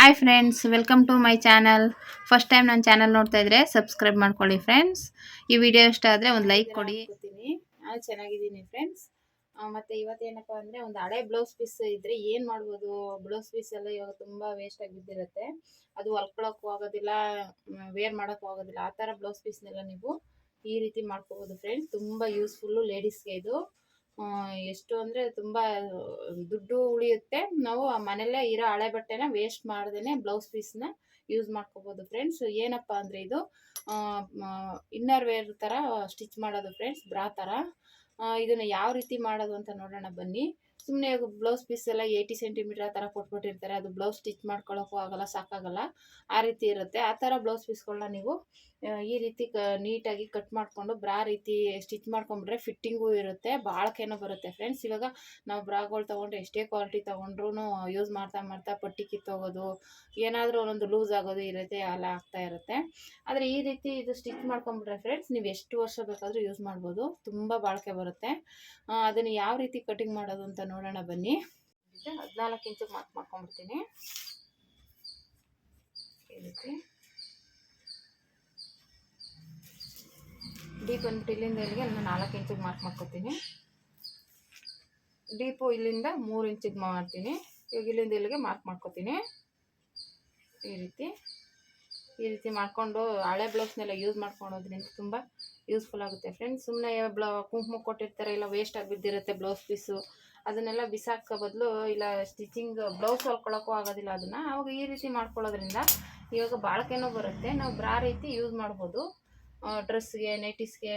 Hi friends, welcome to my channel. First time ನನ್ನ channel ನೋಡ್ತಾ ಇದ್ರೆ ಸಬ್ಸ್ಕ್ರೈಬ್ ಮಾಡ್ಕೊಳ್ಳಿ ಫ್ರೆಂಡ್ಸ್. ಈ ವಿಡಿಯೋ ಇಷ್ಟ ಆದರೆ ಒಂದು ಲೈಕ್ ಕೊಡಿ. ನಾನು ಚೆನ್ನಾಗಿದ್ದೀನಿ ಫ್ರೆಂಡ್ಸ್. ಮತ್ತು ಇವತ್ತೇನಪ್ಪ ಅಂದರೆ ಒಂದು ಹಳೆ ಬ್ಲೌಸ್ ಪೀಸ್ ಇದ್ದರೆ ಏನು ಮಾಡ್ಬೋದು. ಬ್ಲೌಸ್ ಪೀಸ್ ಎಲ್ಲ ಇವಾಗ ತುಂಬ ವೇಸ್ಟಾಗಿ ಬಿದ್ದಿರುತ್ತೆ. ಅದು ಹೊಲ್ಕೊಳಕ್ಕೂ ಆಗೋದಿಲ್ಲ, ವೇರ್ ಮಾಡೋಕ್ಕೂ ಆಗೋದಿಲ್ಲ. ಆ ಥರ ಬ್ಲೌಸ್ ಪೀಸ್ನೆಲ್ಲ ನೀವು ಈ ರೀತಿ ಮಾಡ್ಕೋಬೋದು ಫ್ರೆಂಡ್ಸ್. ತುಂಬ ಯೂಸ್ಫುಲ್ಲು ಲೇಡೀಸ್ಗೆ ಇದು. ಎಷ್ಟು ಅಂದರೆ ತುಂಬ ದುಡ್ಡು ಉಳಿಯುತ್ತೆ. ನಾವು ಮನೆಯಲ್ಲೇ ಇರೋ ಹಳೆ ಬಟ್ಟೆನ ವೇಸ್ಟ್ ಮಾಡ್ದೇ ಬ್ಲೌಸ್ ಪೀಸ್ನ ಯೂಸ್ ಮಾಡ್ಕೋಬೋದು ಫ್ರೆಂಡ್ಸ್. ಏನಪ್ಪ ಅಂದರೆ ಇದು ಇನ್ನರ್ ವೇರ್ ಥರ ಸ್ಟಿಚ್ ಮಾಡೋದು ಫ್ರೆಂಡ್ಸ್, ಬ್ರಾ ಥರ. ಇದನ್ನು ಯಾವ ರೀತಿ ಮಾಡೋದು ಅಂತ ನೋಡೋಣ ಬನ್ನಿ. ಸುಮ್ಮನೆ ಬ್ಲೌಸ್ ಪೀಸ್ ಎಲ್ಲ 80 ಸೆಂಟಿಮೀಟರ್ ಆ ಥರ ಕೊಟ್ಬಿಟ್ಟಿರ್ತಾರೆ. ಅದು ಬ್ಲೌಸ್ ಸ್ಟಿಚ್ ಮಾಡ್ಕೊಳ್ಳೋಕ್ಕೂ ಆಗಲ್ಲ, ಸಾಕಾಗಲ್ಲ, ಆ ರೀತಿ ಇರುತ್ತೆ. ಆ ಥರ ಬ್ಲೌಸ್ ಪೀಸ್ಗಳನ್ನ ನೀವು ಈ ರೀತಿ ನೀಟಾಗಿ ಕಟ್ ಮಾಡಿಕೊಂಡು ಬ್ರಾ ರೀತಿ ಸ್ಟಿಚ್ ಮಾಡ್ಕೊಂಡ್ಬಿಟ್ರೆ ಫಿಟ್ಟಿಂಗು ಇರುತ್ತೆ, ಬಾಳ್ಕೆನೂ ಬರುತ್ತೆ ಫ್ರೆಂಡ್ಸ್. ಇವಾಗ ನಾವು ಬ್ರಾಗಳು ತೊಗೊಂಡ್ರೆ ಎಷ್ಟೇ ಕ್ವಾಲಿಟಿ ತೊಗೊಂಡ್ರೂ ಯೂಸ್ ಮಾಡ್ತಾ ಮಾಡ್ತಾ ಪಟ್ಟಿ ಕಿತ್ತೋಗೋದು, ಏನಾದರೂ ಒಂದೊಂದು ಲೂಸ್ ಆಗೋದು ಇರುತ್ತೆ, ಎಲ್ಲ ಆಗ್ತಾ ಇರುತ್ತೆ. ಆದರೆ ಈ ರೀತಿ ಇದು ಸ್ಟಿಚ್ ಮಾಡ್ಕೊಂಡ್ಬಿಟ್ರೆ ಫ್ರೆಂಡ್ಸ್ ನೀವು ಎಷ್ಟು ವರ್ಷ ಬೇಕಾದರೂ ಯೂಸ್ ಮಾಡ್ಬೋದು, ತುಂಬ ಬಾಳಿಕೆ ಬರುತ್ತೆ. ಅದನ್ನು ಯಾವ ರೀತಿ ಕಟಿಂಗ್ ಮಾಡೋದು ಅಂತ ನೋಡೋಣ ಬನ್ನಿ. 14 ಇಂಚಿಗೆ ಮಾರ್ಕ್ ಮಾಡ್ಕೊಂಡ್ಬಿಡ್ತೀನಿ. ಈ ರೀತಿ ಡೀಪ್ ಬಂದ್ಬಿಟ್ಟು ಇಲ್ಲಿಂದ ಇಲ್ಲಿಗೆ ನಾನು 4 ಇಂಚಿಗೆ ಮಾರ್ಕ್ ಮಾಡ್ಕೊತೀನಿ. ಡೀಪು ಇಲ್ಲಿಂದ 3 ಇಂಚಿಗೆ ಮಾಡ್ತೀನಿ. ಇವಾಗ ಇಲ್ಲಿಂದ ಇಲ್ಲಿಗೆ ಮಾರ್ಕ್ ಮಾಡ್ಕೊತೀನಿ. ಈ ರೀತಿ ಮಾಡಿಕೊಂಡು ಹಳೆ ಬ್ಲೌಸ್ನೆಲ್ಲ ಯೂಸ್ ಮಾಡ್ಕೊಳೋದ್ರಿಂದ ತುಂಬ ಯೂಸ್ಫುಲ್ ಆಗುತ್ತೆ ಫ್ರೆಂಡ್ಸ್. ಸುಮ್ಮನೆ ಕುಂಕುಮ ಕೊಟ್ಟಿರ್ತಾರೆ, ಇಲ್ಲ ವೇಸ್ಟಾಗಿ ಬಿದ್ದಿರುತ್ತೆ ಬ್ಲೌಸ್ ಪೀಸು, ಅದನ್ನೆಲ್ಲ ಬಿಸಾಕೋ ಬದಲು, ಇಲ್ಲ ಸ್ಟಿಚಿಂಗ್ ಬ್ಲೌಸ್ ಹೊಲ್ಕೊಳ್ಳೋಕ್ಕೂ ಆಗೋದಿಲ್ಲ ಅದನ್ನು, ಅವಾಗ ಈ ರೀತಿ ಮಾಡ್ಕೊಳ್ಳೋದ್ರಿಂದ ಇವಾಗ ಬಾಳಿಕೆನೂ ಬರುತ್ತೆ. ನಾವು ಬ್ರಾ ರೀತಿ ಯೂಸ್ ಮಾಡ್ಬೋದು, ಡ್ರೆಸ್ಗೆ, ನೈಟೀಸ್ಗೆ,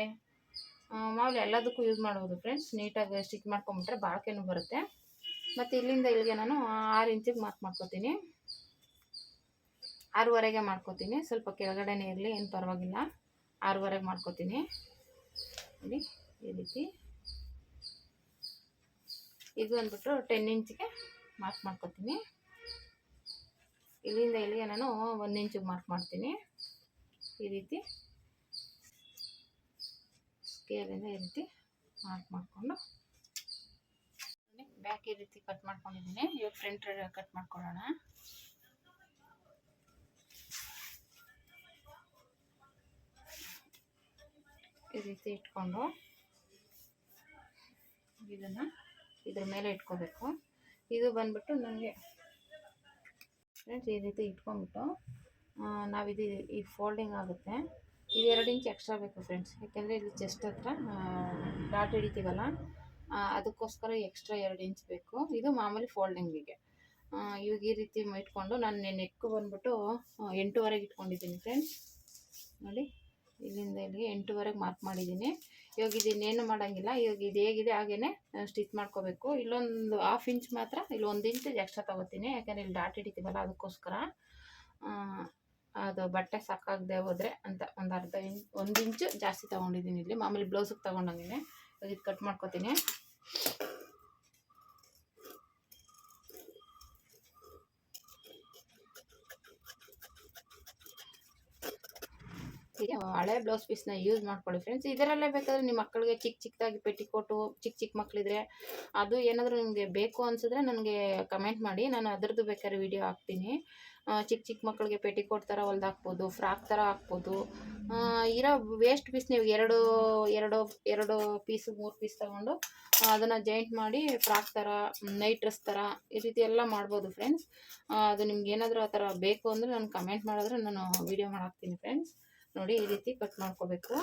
ಮಾಮೂಲಿ ಎಲ್ಲದಕ್ಕೂ ಯೂಸ್ ಮಾಡ್ಬೋದು ಫ್ರೆಂಡ್ಸ್. ನೀಟಾಗಿ ಸ್ಟಿಚ್ ಮಾಡ್ಕೊಂಬಿಟ್ರೆ ಬಾಳಿಕೆನೂ ಬರುತ್ತೆ. ಮತ್ತು ಇಲ್ಲಿಂದ ಇಲ್ಲಿಗೆ ನಾನು 6 ಇಂಚಿಗೆ ಮಾರ್ಕ್ ಮಾಡ್ಕೊತೀನಿ. 6ವರೆಗೆ ಮಾಡ್ಕೊತೀನಿ. ಸ್ವಲ್ಪ ಕೆಳಗಡೆನೇ ಇರಲಿ, ಏನು ಪರವಾಗಿಲ್ಲ. 6ವರೆಗೆ ಮಾಡ್ಕೊತೀನಿ. ನೋಡಿ ಈ ರೀತಿ. ಇದು ಅಂದ್ಬಿಟ್ಟು 10 ಇಂಚಿಗೆ ಮಾರ್ಕ್ ಮಾಡ್ಕೊತೀನಿ. ಇಲ್ಲಿಂದ ಇಲ್ಲಿಗೆ ನಾನು 1 ಇಂಚಿಗೆ ಮಾರ್ಕ್ ಮಾಡ್ತೀನಿ. ಈ ರೀತಿ ಸ್ಕೇಲಿಂದ ಈ ರೀತಿ ಮಾರ್ಕ್ ಮಾಡಿಕೊಂಡು ಬ್ಯಾಕ್ ಈ ರೀತಿ ಕಟ್ ಮಾಡ್ಕೊಂಡಿದ್ದೀನಿ. ಇವಾಗ ಫ್ರಂಟ್ ಕಟ್ ಮಾಡ್ಕೊಳ್ಳೋಣ. ಈ ರೀತಿ ಇಟ್ಕೊಂಡು ಇದನ್ನು ಇದ್ರ ಮೇಲೆ ಇಟ್ಕೋಬೇಕು. ಇದು ಬಂದ್ಬಿಟ್ಟು ನನಗೆ ಫ್ರೆಂಡ್ಸ್ ಈ ರೀತಿ ಇಟ್ಕೊಂಡ್ಬಿಟ್ಟು ನಾವಿದು ಈ ಫೋಲ್ಡಿಂಗ್ ಆಗುತ್ತೆ. ಇದು 2 ಇಂಚ್ ಎಕ್ಸ್ಟ್ರಾ ಬೇಕು ಫ್ರೆಂಡ್ಸ್, ಯಾಕೆಂದರೆ ಇದು ಚೆಸ್ಟ್ ಹತ್ರ ಡಾಟ್ ಹಿಡಿತೀವಲ್ಲ, ಅದಕ್ಕೋಸ್ಕರ ಎಕ್ಸ್ಟ್ರಾ 2 ಇಂಚ್ ಬೇಕು. ಇದು ಮಾಮೂಲಿ ಫೋಲ್ಡಿಂಗಿಗೆ. ಇವಾಗ ಈ ರೀತಿ ಇಟ್ಕೊಂಡು ನಾನು ನೆಕ್ಕು ಬಂದ್ಬಿಟ್ಟು 8ವರೆಗೆ ಇಟ್ಕೊಂಡಿದ್ದೀನಿ ಫ್ರೆಂಡ್ಸ್. ನೋಡಿ ಇಲ್ಲಿಂದ ಇಲ್ಲಿಗೆ 8ವರೆಗೆ ಮಾರ್ಕ್ ಮಾಡಿದ್ದೀನಿ. ಇವಾಗ ಇದನ್ನೇನು ಮಾಡೋಂಗಿಲ್ಲ. ಇವಾಗ ಇದು ಹೇಗಿದೆ ಹಾಗೇ ಸ್ಟಿಚ್ ಮಾಡ್ಕೋಬೇಕು. ಇಲ್ಲೊಂದು 1/2 ಇಂಚ್ ಮಾತ್ರ, ಇಲ್ಲಿ 1 ಇಂಚ್ ಎಕ್ಸ್ಟ್ರಾ ತೊಗೋತೀನಿ, ಯಾಕಂದರೆ ಇಲ್ಲಿ ಡಾಟ್ ಹಿಡಿತೀವಲ್ಲ ಅದಕ್ಕೋಸ್ಕರ. ಅದು ಬಟ್ಟೆ ಸಾಕಾಗದೆ ಹೋದರೆ ಅಂತ ಒಂದು 1 ಇಂಚು ಜಾಸ್ತಿ ತೊಗೊಂಡಿದ್ದೀನಿ. ಇಲ್ಲಿ ಮಾಮೂಲಿ ಬ್ಲೌಸಿಗೆ ತೊಗೊಂಡಂಗೆ ಇವಾಗ ಇದು ಕಟ್ ಮಾಡ್ಕೋತೀನಿ. ಹಳೆ ಬ್ಲೌಸ್ ಪೀಸ್ನ ಯೂಸ್ ಮಾಡ್ಕೊಳ್ಳಿ ಫ್ರೆಂಡ್ಸ್. ಇದರಲ್ಲೇ ಬೇಕಾದರೆ ನಿಮ್ಮ ಮಕ್ಕಳಿಗೆ ಚಿಕ್ಕದಾಗಿ ಪೆಟಿಕೋಟು, ಚಿಕ್ಕ ಮಕ್ಕಳಿದ್ರೆ ಅದು ಏನಾದರೂ ನಿಮಗೆ ಬೇಕು ಅನಿಸಿದ್ರೆ ನನಗೆ ಕಮೆಂಟ್ ಮಾಡಿ, ನಾನು ಅದರದ್ದು ಬೇಕಾದ್ರೆ ವಿಡಿಯೋ ಹಾಕ್ತೀನಿ. ಚಿಕ್ಕ ಮಕ್ಕಳಿಗೆ ಪೆಟಿಕೋಟ್ ಥರ ಹೊಲ್ದಾಕ್ಬೋದು, ಫ್ರಾಕ್ ಥರ ಹಾಕ್ಬೋದು. ಇರೋ ವೇಸ್ಟ್ ಪೀಸ್ ನೀವು ಎರಡು ಪೀಸು 3 ಪೀಸ್ ತೊಗೊಂಡು ಅದನ್ನು ಜಾಯಿಂಟ್ ಮಾಡಿ ಫ್ರಾಕ್ ಥರ, ನೈಟ್ ಡ್ರೆಸ್ ಥರ ಈ ರೀತಿ ಎಲ್ಲ ಮಾಡ್ಬೋದು ಫ್ರೆಂಡ್ಸ್. ಅದು ನಿಮ್ಗೆ ಏನಾದರೂ ಆ ಥರ ಬೇಕು ಅಂದರೆ ನಾನು ಕಮೆಂಟ್ ಮಾಡಿದ್ರೆ ನಾನು ವಿಡಿಯೋ ಮಾಡಾಕ್ತೀನಿ ಫ್ರೆಂಡ್ಸ್. ನೋಡಿ ಈ ರೀತಿ ಕಟ್ ಮಾಡ್ಕೋಬೇಕು.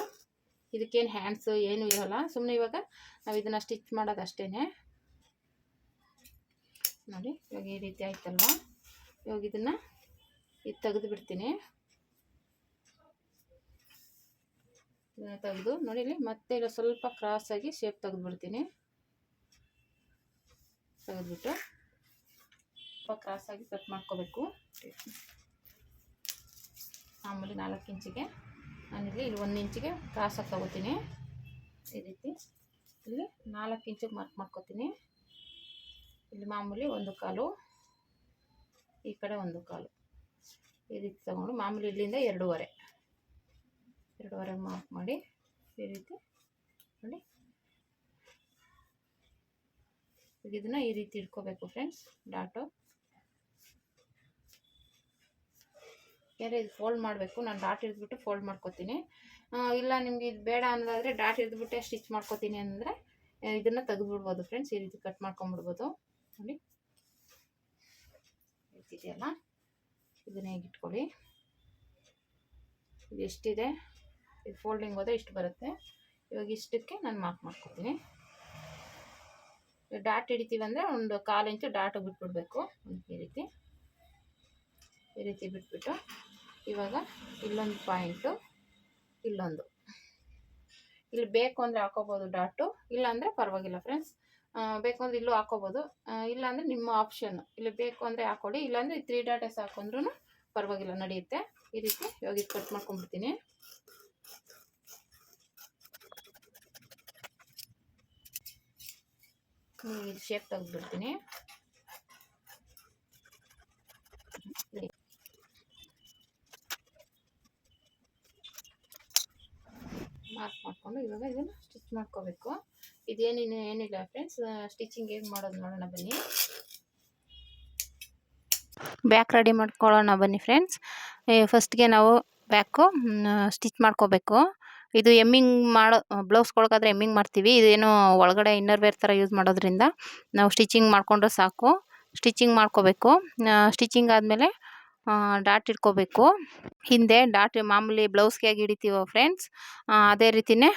ಇದಕ್ಕೇನು ಹ್ಯಾಂಡ್ಸು ಏನೂ ಇರೋಲ್ಲ, ಸುಮ್ಮನೆ ಇವಾಗ ನಾವು ಇದನ್ನು ಸ್ಟಿಚ್ ಮಾಡೋದು ಅಷ್ಟೇ. ನೋಡಿ ಇವಾಗ ಈ ರೀತಿ ಆಯ್ತಲ್ವ. ಇವಾಗ ಇದನ್ನು ತೆಗೆದು ಬಿಡ್ತೀನಿ. ಇದನ್ನು ತೆಗೆದು ನೋಡಿ ಇಲ್ಲಿ ಮತ್ತೆ ಇಲ್ಲ ಸ್ವಲ್ಪ ಕ್ರಾಸಾಗಿ ಶೇಪ್ ತೆಗೆದುಬಿಡ್ತೀನಿ. ತೆಗೆದುಬಿಟ್ಟು ಸ್ವಲ್ಪ ಕ್ರಾಸಾಗಿ ಕಟ್ ಮಾಡ್ಕೋಬೇಕು. ಮಾಮೂಲಿ 4 ಇಂಚಿಗೆ ನಾನಿಲ್ಲಿ 1 ಇಂಚಿಗೆ ಕ್ರಾಸಾಗಿ ತೊಗೋತೀನಿ. ಈ ರೀತಿ ಇಲ್ಲಿ 4 ಇಂಚಿಗೆ ಮಾರ್ಕ್ ಮಾಡ್ಕೋತೀನಿ. ಇಲ್ಲಿ ಮಾಮೂಲಿ 1 ಕಾಲು, ಈ ಕಡೆ 1 ಕಾಲು, ಈ ರೀತಿ ತೊಗೊಂಡು ಮಾಮೂಲಿ ಇಲ್ಲಿಂದ 2ವರೆ ಮಾರ್ಕ್ ಮಾಡಿ ಈ ರೀತಿ ನೋಡಿ ಇದನ್ನು ಈ ರೀತಿ ಇಟ್ಕೋಬೇಕು ಫ್ರೆಂಡ್ಸ್. ಡಾಟು ಯಾಕಂದರೆ ಇದು ಫೋಲ್ಡ್ ಮಾಡಬೇಕು, ನಾನು ಡಾಟ್ ಹಿಡಿದ್ಬಿಟ್ಟು ಫೋಲ್ಡ್ ಮಾಡ್ಕೊತೀನಿ. ಇಲ್ಲ ನಿಮ್ಗೆ ಇದು ಬೇಡ ಅನ್ನೋದಾದರೆ ಡಾಟ್ ಹಿಡಿದ್ಬಿಟ್ಟೆ ಸ್ಟಿಚ್ ಮಾಡ್ಕೊತೀನಿ ಅಂದರೆ ಇದನ್ನು ತೆಗೆದುಬಿಡ್ಬೋದು ಫ್ರೆಂಡ್ಸ್. ಈ ರೀತಿ ಕಟ್ ಮಾಡ್ಕೊಂಬಿಡ್ಬೋದು. ನೋಡಿ ಇದೆಯಲ್ಲ, ಇದನ್ನ ಹೇಗೆ ಇಟ್ಕೊಳ್ಳಿ. ಇದು ಎಷ್ಟಿದೆ, ಇದು ಫೋಲ್ಡಿಂಗ್ ಹೋದರೆ ಇಷ್ಟು ಬರುತ್ತೆ. ಇವಾಗ ಇಷ್ಟಕ್ಕೆ ನಾನು ಮಾರ್ಕ್ ಮಾಡ್ಕೊತೀನಿ. ಡಾಟ್ ಹಿಡಿತೀವಿ ಅಂದರೆ ಒಂದು 1/4 ಇಂಚು ಡಾಟ್ ಬಿಟ್ಬಿಡ್ಬೇಕು. ಈ ರೀತಿ ಬಿಟ್ಬಿಟ್ಟು ಇವಾಗ ಇಲ್ಲೊಂದು ಪಾಯಿಂಟು, ಇಲ್ಲೊಂದು, ಇಲ್ಲಿ ಬೇಕು ಅಂದರೆ ಹಾಕೋಬೋದು ಡಾಟು, ಇಲ್ಲ ಅಂದರೆ ಪರವಾಗಿಲ್ಲ ಫ್ರೆಂಡ್ಸ್. ಬೇಕು ಅಂದರೆ ಇಲ್ಲೂ ಹಾಕೋಬೋದು, ಇಲ್ಲ ಅಂದರೆ ನಿಮ್ಮ ಆಪ್ಷನ್. ಇಲ್ಲಿ ಬೇಕು ಅಂದರೆ ಹಾಕೊಳ್ಳಿ, ಇಲ್ಲಾಂದರೆ 3 ಡಾಟಸ್ ಹಾಕೊಂಡ್ರೂ ಪರವಾಗಿಲ್ಲ, ನಡೆಯುತ್ತೆ. ಈ ರೀತಿ ಇವಾಗ ಇದು ಕಟ್ ಮಾಡ್ಕೊಂಡ್ಬಿಡ್ತೀನಿ. ಇದು ಶೇಪ್ ತೆಗೆದುಬಿಡ್ತೀನಿ. ಮಾರ್ಕ್ ಮಾಡಿಕೊಂಡು ಇವಾಗ ಇದನ್ನು ಸ್ಟಿಚ್ ಮಾಡ್ಕೋಬೇಕು. ಏನಿಲ್ಲ ಫ್ರೆಂಡ್ಸ್, ಸ್ಟಿಚಿಂಗ್ ಹೇಗೆ ಮಾಡೋದು ನೋಡೋಣ ಬನ್ನಿ. ಬ್ಯಾಕ್ ರೆಡಿ ಮಾಡ್ಕೊಳ್ಳೋಣ ಬನ್ನಿ ಫ್ರೆಂಡ್ಸ್. ಫಸ್ಟ್ಗೆ ನಾವು ಬ್ಯಾಕು ಸ್ಟಿಚ್ ಮಾಡ್ಕೋಬೇಕು. ಇದು ಎಮ್ಮಿಂಗ್ ಬ್ಲೌಸ್ಗೊಳಗಾದ್ರೆ ಎಮ್ಮಿಂಗ್ ಮಾಡ್ತೀವಿ. ಇದೇನು ಒಳಗಡೆ ಇನ್ನರ್ ವೇರ್ ಥರ ಯೂಸ್ ಮಾಡೋದ್ರಿಂದ ನಾವು ಸ್ಟಿಚಿಂಗ್ ಮಾಡಿಕೊಂಡ್ರೆ ಸಾಕು. ಸ್ಟಿಚಿಂಗ್ ಮಾಡ್ಕೋಬೇಕು. ಸ್ಟಿಚಿಂಗ್ ಆದಮೇಲೆ ಡಾಟ್ ಇಟ್ಕೋಬೇಕು. ಹಿಂದೆ ಡಾಟ್ ಮಾಮೂಲಿ ಬ್ಲೌಸ್ಗೆ ಹೇಗೆ ಹಿಡಿತೀವೋ ಫ್ರೆಂಡ್ಸ್, ಅದೇ ರೀತಿಯೇ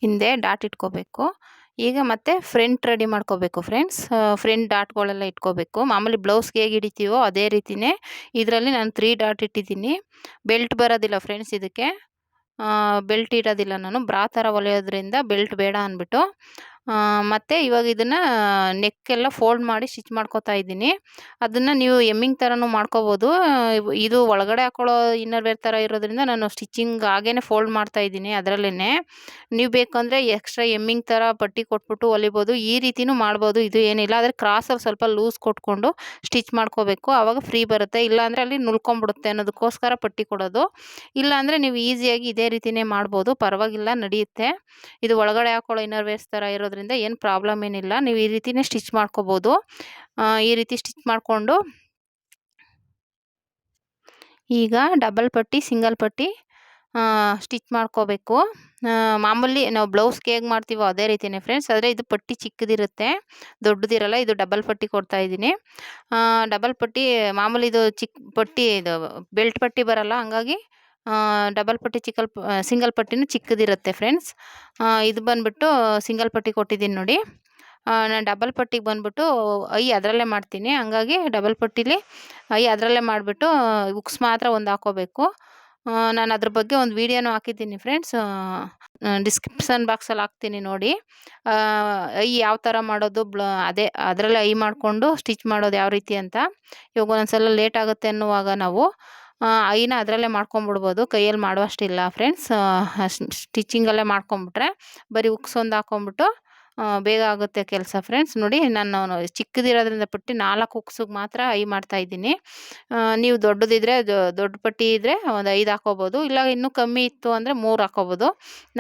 ಹಿಂದೆ ಡಾಟ್ ಇಟ್ಕೋಬೇಕು. ಈಗ ಮತ್ತೆ ಫ್ರಂಟ್ ರೆಡಿ ಮಾಡ್ಕೋಬೇಕು ಫ್ರೆಂಡ್ಸ್. ಫ್ರಂಟ್ ಡಾಟ್ಗಳೆಲ್ಲ ಇಟ್ಕೋಬೇಕು. ಮಾಮೂಲಿ ಬ್ಲೌಸ್ಗೆ ಹೇಗೆ ಹಿಡಿತೀವೋ ಅದೇ ರೀತಿಯೇ ಇದರಲ್ಲಿ ನಾನು 3 ಡಾಟ್ ಇಟ್ಟಿದ್ದೀನಿ. ಬೆಲ್ಟ್ ಬರೋದಿಲ್ಲ ಫ್ರೆಂಡ್ಸ್, ಇದಕ್ಕೆ ಬೆಲ್ಟ್ ಇರೋದಿಲ್ಲ. ನಾನು ಬ್ರಾ ಥರ ಹೊಲಿಯೋದ್ರಿಂದ ಬೆಲ್ಟ್ ಬೇಡ ಅಂದ್ಬಿಟ್ಟು ಮತ್ತು ಇವಾಗ ಇದನ್ನು ನೆಕ್ಕೆಲ್ಲ ಫೋಲ್ಡ್ ಮಾಡಿ ಸ್ಟಿಚ್ ಮಾಡ್ಕೋತಾ ಇದ್ದೀನಿ. ಅದನ್ನು ನೀವು ಎಮ್ಮಿಂಗ್ ಥರನೂ ಮಾಡ್ಕೋಬೋದು. ಇದು ಒಳಗಡೆ ಹಾಕೊಳ್ಳೋ ಇನ್ನರ್ ವೇರ್ ಥರ ಇರೋದ್ರಿಂದ ನಾನು ಸ್ಟಿಚಿಂಗ್ ಹಾಗೇ ಫೋಲ್ಡ್ ಮಾಡ್ತಾ ಇದ್ದೀನಿ ಅದರಲ್ಲೇ. ನೀವು ಬೇಕಂದರೆ ಎಕ್ಸ್ಟ್ರಾ ಎಮ್ಮಿಂಗ್ ಥರ ಪಟ್ಟಿ ಕೊಟ್ಬಿಟ್ಟು ಹೊಲಿಬೋದು. ಈ ರೀತಿಯೂ ಮಾಡ್ಬೋದು, ಇದು ಏನಿಲ್ಲ. ಆದರೆ ಕ್ರಾಸಲ್ಲಿ ಸ್ವಲ್ಪ ಲೂಸ್ ಕೊಟ್ಕೊಂಡು ಸ್ಟಿಚ್ ಮಾಡ್ಕೋಬೇಕು, ಆವಾಗ ಫ್ರೀ ಬರುತ್ತೆ. ಇಲ್ಲಾಂದರೆ ಅಲ್ಲಿ ನುಲ್ಕೊಂಬಿಡುತ್ತೆ ಅನ್ನೋದಕ್ಕೋಸ್ಕರ ಪಟ್ಟಿ ಕೊಡೋದು. ಇಲ್ಲಾಂದರೆ ನೀವು ಈಸಿಯಾಗಿ ಇದೇ ರೀತಿಯೇ ಮಾಡ್ಬೋದು, ಪರವಾಗಿಲ್ಲ, ನಡೆಯುತ್ತೆ. ಇದು ಒಳಗಡೆ ಹಾಕೊಳ್ಳೋ ಇನ್ನರ್ ವೇರ್ಸ್ ಥರ ಇರೋದ್ರಿಂದ ಏನು ಪ್ರಾಬ್ಲಮ್ ಏನಿಲ್ಲ. ನೀವು ಈ ರೀತಿಯೇ ಸ್ಟಿಚ್ ಮಾಡ್ಕೋಬೋದು. ಈ ರೀತಿ ಸ್ಟಿಚ್ ಮಾಡಿಕೊಂಡು ಈಗ ಡಬಲ್ ಪಟ್ಟಿ, ಸಿಂಗಲ್ ಪಟ್ಟಿ ಸ್ಟಿಚ್ ಮಾಡ್ಕೋಬೇಕು. ಮಾಮೂಲಿ ನಾವು ಬ್ಲೌಸ್ಗೆ ಹೇಗೆ ಮಾಡ್ತೀವೋ ಅದೇ ರೀತಿಯೇ ಫ್ರೆಂಡ್ಸ್. ಆದರೆ ಇದು ಪಟ್ಟಿ ಚಿಕ್ಕದಿರುತ್ತೆ, ದೊಡ್ಡದಿರಲ್ಲ. ಇದು ಡಬಲ್ ಪಟ್ಟಿ ಕೊಡ್ತಾ ಇದ್ದೀನಿ. ಡಬಲ್ ಪಟ್ಟಿ ಮಾಮೂಲಿ ಇದು ಚಿಕ್ಕ ಪಟ್ಟಿ, ಇದು ಬೆಲ್ಟ್ ಪಟ್ಟಿ ಬರಲ್ಲ, ಹಂಗಾಗಿ ಡಬಲ್ ಪಟ್ಟಿ ಸಿಂಗಲ್ ಪಟ್ಟಿನೂ ಚಿಕ್ಕದಿರುತ್ತೆ ಫ್ರೆಂಡ್ಸ್. ಇದು ಬಂದುಬಿಟ್ಟು ಸಿಂಗಲ್ ಪಟ್ಟಿ ಕೊಟ್ಟಿದ್ದೀನಿ ನೋಡಿ. ನಾನು ಡಬಲ್ ಪಟ್ಟಿಗೆ ಬಂದುಬಿಟ್ಟು ಅದರಲ್ಲೇ ಮಾಡ್ತೀನಿ, ಹಂಗಾಗಿ ಡಬಲ್ ಪಟ್ಟಿಲಿ ಅದರಲ್ಲೇ ಮಾಡಿಬಿಟ್ಟು ಉಕ್ಸ್ ಮಾತ್ರ ಒಂದು ಹಾಕ್ಕೋಬೇಕು. ನಾನು ಅದ್ರ ಬಗ್ಗೆ ಒಂದು ವೀಡಿಯೋನೂ ಹಾಕಿದ್ದೀನಿ ಫ್ರೆಂಡ್ಸ್, ಡಿಸ್ಕ್ರಿಪ್ಷನ್ ಬಾಕ್ಸಲ್ಲಿ ಹಾಕ್ತೀನಿ ನೋಡಿ. ಯಾವ ಥರ ಮಾಡೋದು ಅದೇ ಅದರಲ್ಲೇ ಮಾಡಿಕೊಂಡು ಸ್ಟಿಚ್ ಮಾಡೋದು ಯಾವ ರೀತಿ ಅಂತ. ಇವಾಗ ಒಂದೊಂದ್ಸಲ ಲೇಟ್ ಆಗುತ್ತೆ ಅನ್ನುವಾಗ ನಾವು ಅದರಲ್ಲೇ ಮಾಡ್ಕೊಂಬಿಡ್ಬೋದು, ಕೈಯಲ್ಲಿ ಮಾಡುವಷ್ಟಿಲ್ಲ ಫ್ರೆಂಡ್ಸ್. ಸ್ಟಿಚಿಂಗಲ್ಲೇ ಮಾಡ್ಕೊಂಬಿಟ್ರೆ ಬರೀ ಉಕ್ಸ್ ಒಂದು ಹಾಕ್ಕೊಂಬಿಟ್ಟು ಬೇಗ ಆಗುತ್ತೆ ಕೆಲಸ ಫ್ರೆಂಡ್ಸ್. ನೋಡಿ, ನಾನು ಚಿಕ್ಕದಿರೋದ್ರಿಂದ ಪಟ್ಟಿ 4 ಉಕ್ಸಿಗೆ ಮಾತ್ರ ಮಾಡ್ತಾಯಿದ್ದೀನಿ. ನೀವು ದೊಡ್ಡದಿದ್ದರೆ ದೊಡ್ಡ ಪಟ್ಟಿ ಇದ್ದರೆ ಒಂದು 5 ಹಾಕ್ಕೋಬೋದು, ಇಲ್ಲ ಇನ್ನೂ ಕಮ್ಮಿ ಇತ್ತು ಅಂದರೆ 3 ಹಾಕ್ಕೋಬೋದು.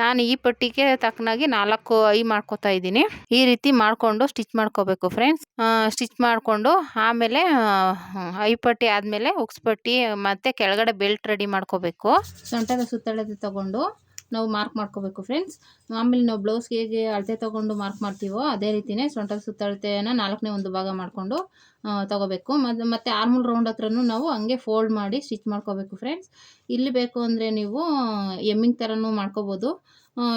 ನಾನು ಈ ಪಟ್ಟಿಗೆ ತಕ್ಕನಾಗಿ 4 ಮಾಡ್ಕೋತಾ ಇದ್ದೀನಿ. ಈ ರೀತಿ ಮಾಡಿಕೊಂಡು ಸ್ಟಿಚ್ ಮಾಡ್ಕೋಬೇಕು ಫ್ರೆಂಡ್ಸ್. ಸ್ಟಿಚ್ ಮಾಡಿಕೊಂಡು ಆಮೇಲೆ ಪಟ್ಟಿ ಆದಮೇಲೆ ಉಕ್ಸ್ ಪಟ್ಟಿ ಮತ್ತು ಕೆಳಗಡೆ ಬೆಲ್ಟ್ ರೆಡಿ ಮಾಡ್ಕೋಬೇಕು. ಸೊಂಟದ ಸುತ್ತಳತೆ ತಗೊಂಡು ನಾವು ಮಾರ್ಕ್ ಮಾಡ್ಕೋಬೇಕು ಫ್ರೆಂಡ್ಸ್. ಆಮೇಲೆ ನಾವು ಬ್ಲೌಸ್ಗೆ ಹೇಗೆ ಅಳತೆ ತೊಗೊಂಡು ಮಾರ್ಕ್ ಮಾಡ್ತೀವೋ ಅದೇ ರೀತಿಯೇ ಸೊಂಟದ ಸುತ್ತಳತೆಯನ್ನು 4ನೇ ಒಂದು ಭಾಗ ಮಾಡಿಕೊಂಡು ತೊಗೋಬೇಕು. ಮತ್ತು ಆರ್ಮೂಲ್ ರೌಂಡ್ ಹತ್ರನೂ ನಾವು ಹಂಗೆ ಫೋಲ್ಡ್ ಮಾಡಿ ಸ್ಟಿಚ್ ಮಾಡ್ಕೋಬೇಕು ಫ್ರೆಂಡ್ಸ್. ಇಲ್ಲಿ ಬೇಕು ಅಂದರೆ ನೀವು ಎಮ್ಮಿಂಗ್ ಥರನೂ ಮಾಡ್ಕೋಬೋದು,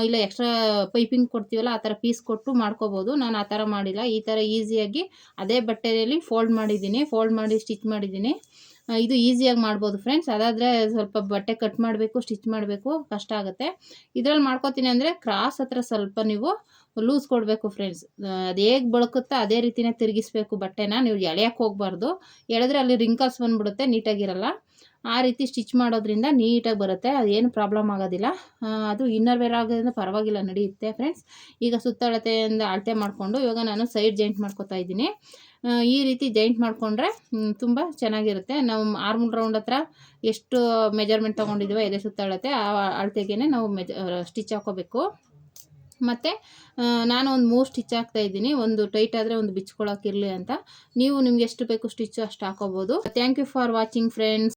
ಇಲ್ಲ ಎಕ್ಸ್ಟ್ರಾ ಪೈಪಿಂಗ್ ಕೊಡ್ತೀವಲ್ಲ ಆ ಥರ ಪೀಸ್ ಕೊಟ್ಟು ಮಾಡ್ಕೋಬೋದು. ನಾನು ಆ ಥರ ಮಾಡಿಲ್ಲ, ಈ ಥರ ಈಸಿಯಾಗಿ ಅದೇ ಬಟ್ಟೆಯಲ್ಲಿ ಫೋಲ್ಡ್ ಮಾಡಿ ಸ್ಟಿಚ್ ಮಾಡಿದ್ದೀನಿ. ಇದು ಈಸಿಯಾಗಿ ಮಾಡ್ಬೋದು ಫ್ರೆಂಡ್ಸ್. ಅದಾದರೆ ಸ್ವಲ್ಪ ಬಟ್ಟೆ ಕಟ್ ಮಾಡಬೇಕು, ಸ್ಟಿಚ್ ಮಾಡಬೇಕು, ಕಷ್ಟ ಆಗುತ್ತೆ. ಇದರಲ್ಲಿ ಮಾಡ್ಕೋತೀನಿ ಅಂದರೆ ಕ್ರಾಸ್ ಹತ್ರ ಸ್ವಲ್ಪ ನೀವು ಲೂಸ್ ಕೊಡಬೇಕು ಫ್ರೆಂಡ್ಸ್. ಅದು ಹೇಗೆ ಬಳಕುತ್ತೋ ಅದೇ ರೀತಿಯೇ ತಿರುಗಿಸ್ಬೇಕು ಬಟ್ಟೆನ. ನೀವು ಎಳೆಯೋಕ್ಕೆ ಹೋಗಬಾರ್ದು, ಎಳೆದ್ರೆ ಅಲ್ಲಿ ರಿಂಕಲ್ಸ್ ಬಂದುಬಿಡುತ್ತೆ, ನೀಟಾಗಿರಲ್ಲ. ಆ ರೀತಿ ಸ್ಟಿಚ್ ಮಾಡೋದ್ರಿಂದ ನೀಟಾಗಿ ಬರುತ್ತೆ, ಅದೇನು ಪ್ರಾಬ್ಲಮ್ ಆಗೋದಿಲ್ಲ. ಅದು ಇನ್ನರ್ ವೇರ್ ಆಗೋದ್ರಿಂದ ಪರವಾಗಿಲ್ಲ, ನಡೆಯುತ್ತೆ ಫ್ರೆಂಡ್ಸ್. ಈಗ ಸುತ್ತಳತೆಯಿಂದ ಅಳತೆ ಮಾಡಿಕೊಂಡು ಇವಾಗ ನಾನು ಸೈಡ್ ಜಾಯಿಂಟ್ ಮಾಡ್ಕೋತಾ ಇದ್ದೀನಿ. ಈ ರೀತಿ ಜಾಯಿಂಟ್ ಮಾಡಿಕೊಂಡ್ರೆ ತುಂಬ ಚೆನ್ನಾಗಿರುತ್ತೆ. ನಾವು ಆರ್ಮೂಲ್ ರೌಂಡ್ ಹತ್ರ ಎಷ್ಟು ಮೆಜರ್ಮೆಂಟ್ ತೊಗೊಂಡಿದ್ದೀವೋ ಎದೆ ಸುತ್ತಳತೆ ಆ ಅಳತೆಗೇ ನಾವು ಸ್ಟಿಚ್ ಹಾಕೋಬೇಕು. ಮತ್ತು ನಾನು ಒಂದು 3 ಸ್ಟಿಚ್ ಹಾಕ್ತಾಯಿದ್ದೀನಿ, ಒಂದು ಟೈಟ್ ಆದರೆ ಒಂದು ಬಿಚ್ಕೊಳ್ಳೋಕ್ಕಿರಲಿ ಅಂತ. ನೀವು ನಿಮ್ಗೆ ಎಷ್ಟು ಬೇಕು ಸ್ಟಿಚ್ಚು ಅಷ್ಟು ಹಾಕೋಬೋದು. Thank you for watching friends.